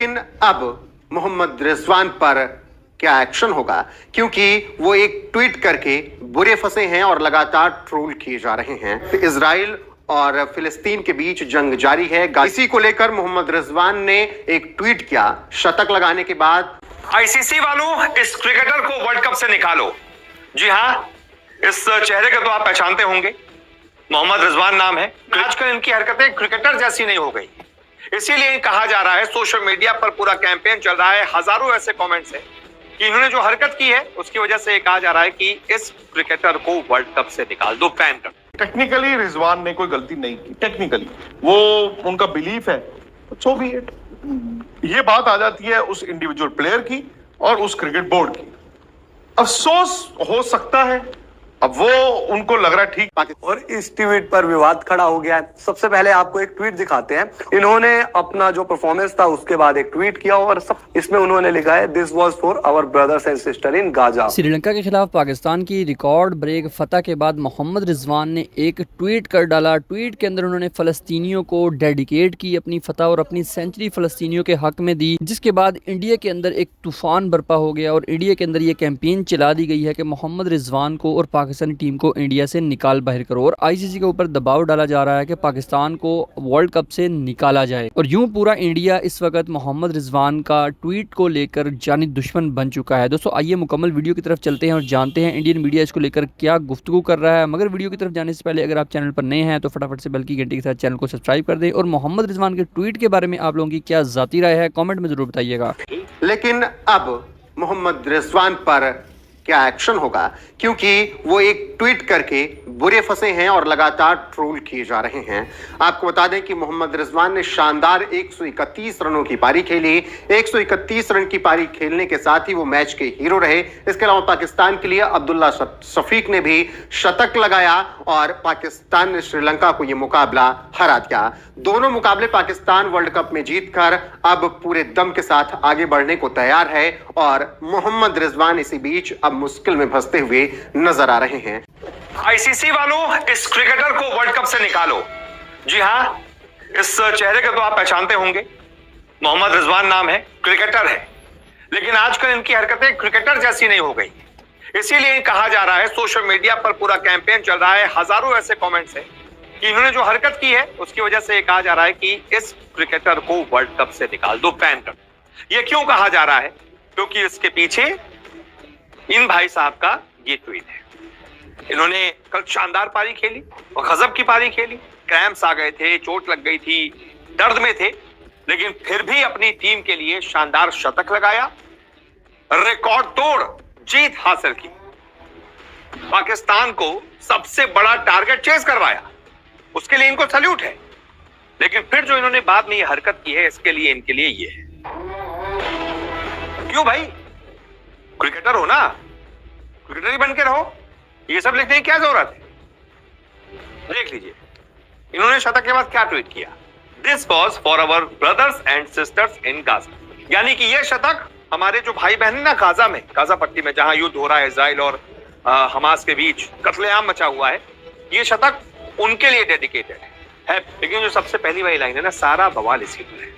लेकिन अब मोहम्मद रिजवान पर क्या एक्शन होगा, क्योंकि वो एक ट्वीट करके बुरे फंसे हैं और लगातार ट्रोल किए जा रहे हैं। तो इजराइल और फिलिस्तीन के बीच जंग जारी है। इसी को लेकर मोहम्मद रिजवान ने एक ट्वीट किया। शतक लगाने के बाद आईसीसी वालों, इस क्रिकेटर को वर्ल्ड कप से निकालो। जी हां, इस चेहरे को तो आप पहचानते होंगे, मोहम्मद रिजवान नाम है। आजकल इनकी हरकतें क्रिकेटर जैसी नहीं हो गई, इसीलिए कहा जा रहा है, सोशल मीडिया पर पूरा कैंपेन चल रहा है, हजारों ऐसे कमेंट्स हैं कि इन्होंने जो हरकत की है उसकी वजह से कहा जा रहा है कि इस क्रिकेटर को वर्ल्ड कप से निकाल दो, बैन कर। टेक्निकली रिजवान ने कोई गलती नहीं की, टेक्निकली वो उनका बिलीफ है, सो बी इट। ये बात आ जाती है उस इंडिविजुअल प्लेयर की और उस क्रिकेट बोर्ड की। अफसोस हो सकता है, अब वो उनको लग रहा है ठीक। और इस ट्वीट पर विवाद खड़ा हो गया है। सबसे पहले आपको एक ट्वीट दिखाते हैं। इन्होंने अपना जो परफॉर्मेंस था उसके बाद एक ट्वीट किया और सब इसमें उन्होंने लिखा है, this was for our brothers and sister in Gaza. Sri Lanka के खिलाफ पाकिस्तान की रिकॉर्ड ब्रेक फतह के बाद मोहम्मद रिजवान ने एक ट्वीट कर डाला। ट्वीट के अंदर उन्होंने फलस्तीनियों को डेडिकेट की अपनी फतह और अपनी सेंचुरी फलस्तीनियों के हक में दी, जिसके बाद इंडिया के अंदर एक तूफान बरपा हो गया और इंडिया के अंदर ये कैंपेन चला दी गई है कि मोहम्मद रिजवान को और पाकिस्तानी टीम को इंडिया से निकाल बाहर करो। और आईसीसी के ऊपर दबाव डाला जा रहा है कि पाकिस्तान को वर्ल्ड कप से निकाला जाए। और यूं पूरा इंडिया इस वक्त मोहम्मद रिजवान का ट्वीट को लेकर जानी दुश्मन बन चुका है। दोस्तों आइए मुकम्मल वीडियो की तरफ चलते हैं और जानते हैं इंडियन मीडिया इसको लेकर क्या गुफ्तगू कर रहा है। मगर वीडियो की तरफ जाने से पहले अगर आप चैनल पर नए हैं तो फटाफट से बेल की घंटी के साथ चैनल को सब्सक्राइब कर दें और मोहम्मद रिजवान के ट्वीट के बारे में आप लोगों की क्या जाती राय है कॉमेंट में जरूर बताइएगा। लेकिन अब मोहम्मद रिजवान पर क्या एक्शन होगा, क्योंकि वो एक ट्वीट करके बुरे फंसे हैं और लगातार ट्रोल किए जा रहे हैं। आपको बता दें कि मोहम्मद रिजवान ने शानदार 131 रनों की पारी खेली। 131 रन की पारी खेलने के साथ ही वो मैच के हीरो रहे। इसके अलावा पाकिस्तान के लिए अब्दुल्ला शफीक ने भी शतक लगाया और पाकिस्तान ने श्रीलंका को यह मुकाबला हरा दिया। दोनों मुकाबले पाकिस्तान वर्ल्ड कप में जीतकर अब पूरे दम के साथ आगे बढ़ने को तैयार है और मोहम्मद रिजवान इसी बीच अब मुश्किल में फंसते हुए नजर आ रहे हैं। आईसीसी वालों, इस क्रिकेटर को वर्ल्ड कप से निकालो। जी हां, इस चेहरे को तो आप पहचानते होंगे, मोहम्मद रिजवान नाम है, क्रिकेटर है, लेकिन आजकल इनकी हरकतें क्रिकेटर जैसी नहीं हो गई, इसीलिए कहा जा रहा है, सोशल मीडिया पर पूरा कैंपेन चल रहा है, हजारों ऐसे कमेंट्स हैं कि इन्होंने जो हरकत की है उसकी वजह से कहा जा रहा है कि इस क्रिकेटर को वर्ल्ड कप से निकाल दो, बैन कर दो। ये क्यों कहा जा रहा है? क्योंकि इसके पीछे इन भाई साहब का ये ट्वीट है। इन्होंने कल शानदार पारी खेली और गजब की पारी खेली, क्रैम्प्स आ गए थे, चोट लग गई थी, दर्द में थे, लेकिन फिर भी अपनी टीम के लिए शानदार शतक लगाया, रिकॉर्ड तोड़ जीत हासिल की, पाकिस्तान को सबसे बड़ा टारगेट चेज करवाया, उसके लिए इनको सैल्यूट है। लेकिन फिर जो इन्होंने बाद में ये हरकत की है, इसके लिए इनके लिए ये है। क्यों भाई, क्रिकेटर हो ना, क्रिकेटर ही बन के रहो, ये सब लिखने की क्या जरूरत है? देख लीजिए इन्होंने शतक के बाद क्या ट्वीट किया, this was for our brothers and sisters in Gaza. यानी कि यह शतक हमारे जो भाई बहन ना गाजा में, गाजा पट्टी में जहां युद्ध हो रहा है इजराइल और हमास के बीच कत्लेआम मचा हुआ है, ये शतक उनके लिए डेडिकेटेड है। लेकिन जो सबसे पहली वाली लाइन है ना, सारा बवाल इसी पर है।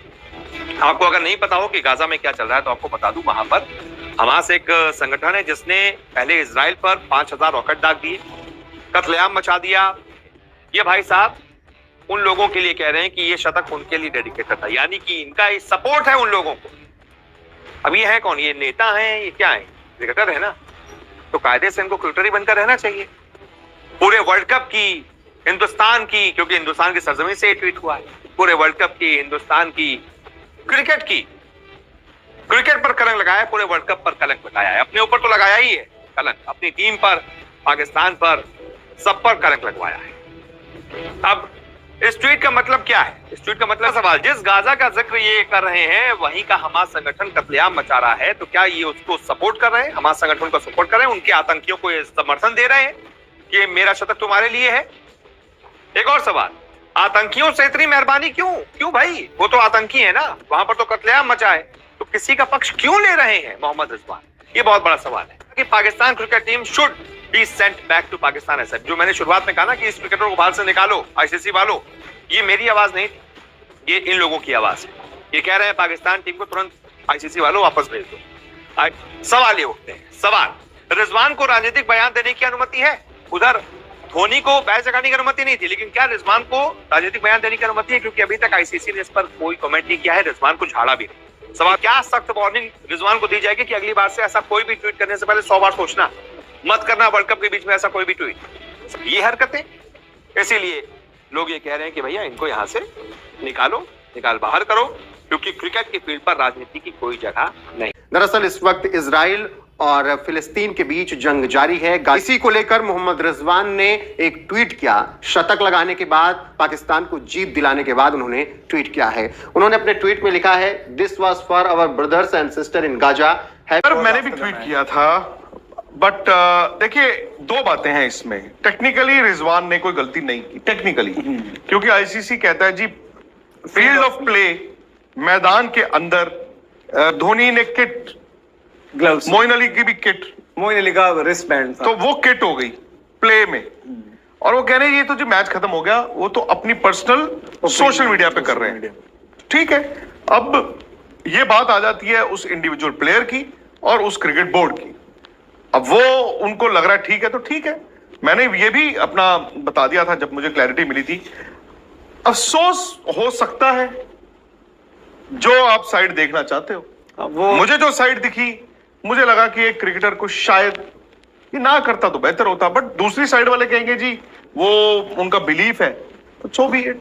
आपको अगर नहीं पता हो कि गाजा में क्या चल रहा है तो आपको बता दूं, वहां पर हमास एक संगठन है जिसने पहले इजराइल पर 5000 रॉकेट दाग दिए, कत्लेआम मचा दिया। ये भाई साहब उन लोगों के लिए कह रहे हैं कि ये शतक उनके लिए डेडिकेटेड था, यानी कि इनका सपोर्ट है उन लोगों को। अब ये है कौन? ये नेता है, ये क्या है? क्रिकेटर है ना, तो कायदे से इनको क्रिकेटर ही बनकर रहना चाहिए। पूरे वर्ल्ड कप की, हिंदुस्तान की, क्योंकि हिंदुस्तान की सरजमीन से ट्वीट हुआ है, पूरे वर्ल्ड कप की, हिंदुस्तान की, क्रिकेट की, क्रिकेट पर कलंक लगाया, पूरे वर्ल्ड कप पर कलंक लगाया है। अपने ऊपर तो लगाया ही है कलंक, अपनी टीम पर, पाकिस्तान पर, सब पर कलंक लगवाया है। अब इस ट्वीट का मतलब क्या है? इस ट्वीट का मतलब सवाल, जिस गाजा का जिक्र ये कर रहे हैं वहीं का हमास संगठन कत्लेआम मचा रहा है, तो क्या ये उसको सपोर्ट कर रहे हैं, हमास संगठन को सपोर्ट कर रहे हैं, उनके आतंकियों को समर्थन दे रहे हैं कि मेरा शतक तुम्हारे लिए है? एक और सवाल, आतंकियों से इतनी मेहरबानी क्यों? क्यों भाई, वो तो आतंकी है ना, वहां पर तो कत्लेआम मचा है, तो किसी का पक्ष क्यों ले रहे हैं मोहम्मद रिजवान? ये बहुत बड़ा सवाल है कि Pakistan cricket team should be sent back to Pakistan. ऐसा जो मैंने शुरुआत में कहा ना कि इस क्रिकेटर को बाहर से निकालो, आईसीसी वालों, ये मेरी आवाज नहीं थी, ये इन लोगों की आवाज है। ये कह रहे हैं पाकिस्तान टीम को तुरंत आईसीसी वालों वापस भेज दो। सवाल ये उठते हैं, सवाल रिजवान को राजनीतिक बयान देने की अनुमति है? उधर धोनी को बैच लगाने की अनुमति नहीं थी, लेकिन क्या रिजवान को राजनीतिक बयान देने की अनुमति है? क्योंकि अभी तक आईसीसी ने इस पर कोई कमेंट नहीं किया है, रिजवान को झाड़ा भी नहीं। सवाल, क्या सख्त वार्निंग रिजवान को दी जाएगी कि अगली बार से ऐसा कोई भी ट्वीट करने से पहले 100 बार सोचना, मत करना वर्ल्ड कप के बीच में ऐसा कोई भी ट्वीट। ये हरकतें, इसीलिए लोग ये कह रहे हैं कि भैया इनको यहां से निकाल बाहर करो, क्योंकि क्रिकेट की फील्ड पर राजनीति की कोई जगह नहीं। दरअसल इस वक्त इजराइल और फिलिस्तीन के बीच जंग जारी है। इसी को लेकर मोहम्मद रिजवान ने एक ट्वीट किया। शतक लगाने के बाद, पाकिस्तान को जीत दिलाने के बाद उन्होंने ट्वीट किया है। उन्होंने अपने ट्वीट में लिखा है, this was for our brothers and sister in Gaza. मैंने भी ट्वीट किया था, बट देखिए दो बातें हैं इसमें। टेक्निकली रिजवान ने कोई गलती नहीं की, टेक्निकली, क्योंकि आईसीसी कहता है जी फील्ड ऑफ प्ले, मैदान के अंदर धोनी ने किट, ग्लव्स, मोइन अली की भी किट, मोइन अली का रिस्ट बैंड, तो वो किट हो गई प्ले में। और वो कह रहे हैं ये तो जो मैच खत्म हो गया, वो तो अपनी पर्सनल सोशल मीडिया पे कर रहे हैं। ठीक है, अब ये बात आ जाती है उस इंडिविजुअल प्लेयर की और उस क्रिकेट बोर्ड की। अब वो उनको लग रहा है ठीक है तो ठीक है। मैंने ये भी अपना बता दिया था जब मुझे क्लैरिटी मिली थी। अफसोस हो सकता है जो आप साइड देखना चाहते हो, वो मुझे जो साइड दिखी, मुझे लगा कि एक क्रिकेटर को शायद ये ना करता तो बेहतर होता, बट दूसरी साइड वाले कहेंगे जी वो उनका बिलीफ है, तो सो बी इट।